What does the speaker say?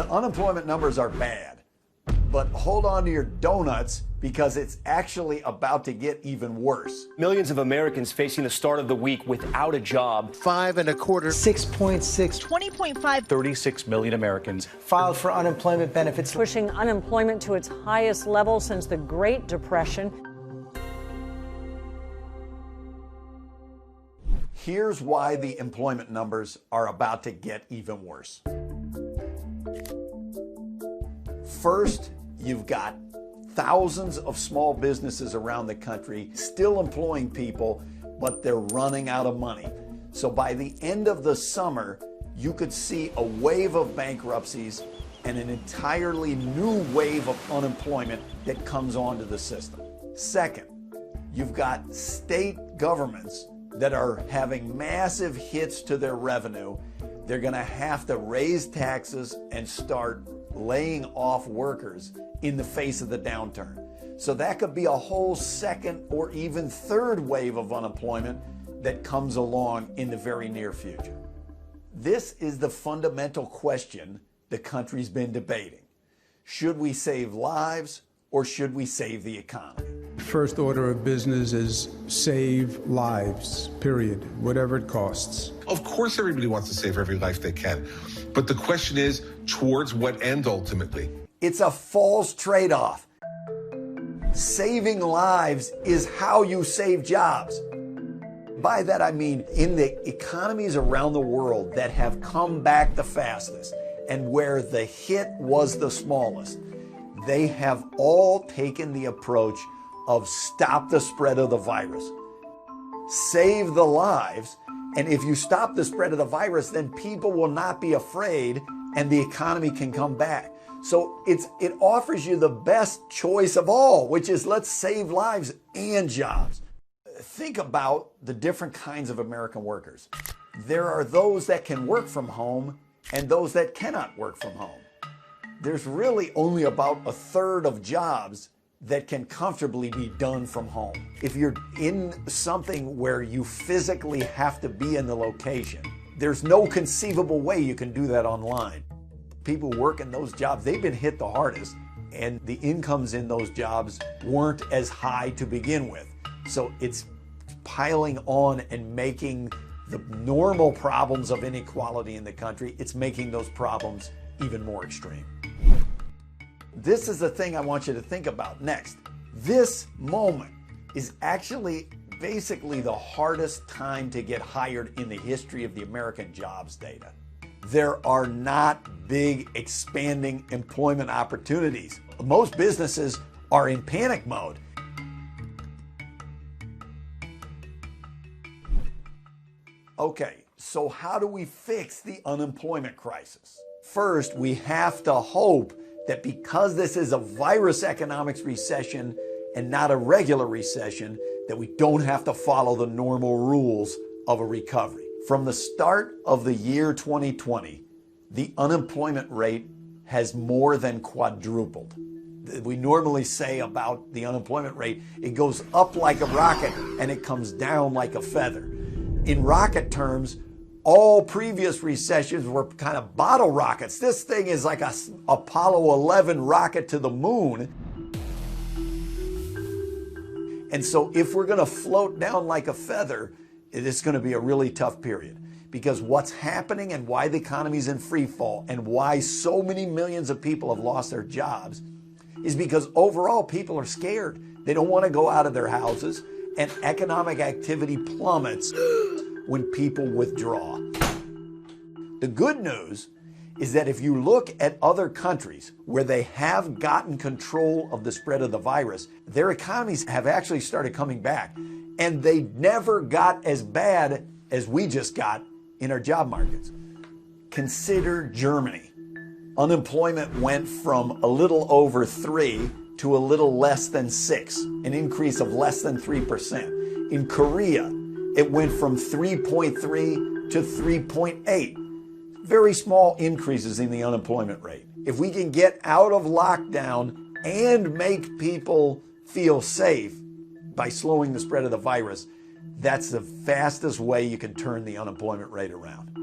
The unemployment numbers are bad, but hold on to your donuts because it's actually about to get even worse. Millions of Americans facing the start of the week without a job. 5 1/4. 6.6. 20.5. 36 million Americans filed for unemployment benefits. Pushing unemployment to its highest level since the Great Depression. Here's why the employment numbers are about to get even worse. First, you've got thousands of small businesses around the country still employing people, but they're running out of money. So by the end of the summer, you could see a wave of bankruptcies and an entirely new wave of unemployment that comes onto the system. Second, you've got state governments that are having massive hits to their revenue. They're going to have to raise taxes and start laying off workers in the face of the downturn. So that could be a whole second or even third wave of unemployment that comes along in the very near future. This is the fundamental question the country's been debating. Should we save lives or should we save the economy? First order of business is save lives, period, whatever it costs. Of course everybody wants to save every life they can. But the question is, towards what end ultimately? It's a false trade-off. Saving lives is how you save jobs. By that I mean in the economies around the world that have come back the fastest and where the hit was the smallest, they have all taken the approach of stop the spread of the virus, save the lives, and if you stop the spread of the virus, then people will not be afraid and the economy can come back. So it offers you the best choice of all, which is let's save lives and jobs. Think about the different kinds of American workers. There are those that can work from home and those that cannot work from home. There's really only about a third of jobs that can comfortably be done from home. If you're in something where you physically have to be in the location, there's no conceivable way you can do that online. People work in those jobs, they've been hit the hardest, and the incomes in those jobs weren't as high to begin with. So it's piling on and making the normal problems of inequality in the country, it's making those problems even more extreme. This is the thing I want you to think about next. This moment is actually basically the hardest time to get hired in the history of the American jobs data. There are not big expanding employment opportunities. Most businesses are in panic mode. Okay, so how do we fix the unemployment crisis? First, we have to hope that because this is a virus economics recession and not a regular recession, that we don't have to follow the normal rules of a recovery. From the start of the year 2020, the unemployment rate has more than quadrupled. We normally say about the unemployment rate, it goes up like a rocket and it comes down like a feather. In rocket terms, all previous recessions were kind of bottle rockets. This thing is like a Apollo 11 rocket to the moon. And so if we're going to float down like a feather, it is going to be a really tough period. Because what's happening and why the economy's in free fall and why so many millions of people have lost their jobs is because overall people are scared. They don't want to go out of their houses, and economic activity plummets when people withdraw. The good news is that if you look at other countries where they have gotten control of the spread of the virus, their economies have actually started coming back, and they never got as bad as we just got in our job markets. Consider Germany. Unemployment went from a little over 3 to a little less than 6, an increase of less than 3%. In Korea, it went from 3.3 to 3.8. Very small increases in the unemployment rate. If we can get out of lockdown and make people feel safe by slowing the spread of the virus, that's the fastest way you can turn the unemployment rate around.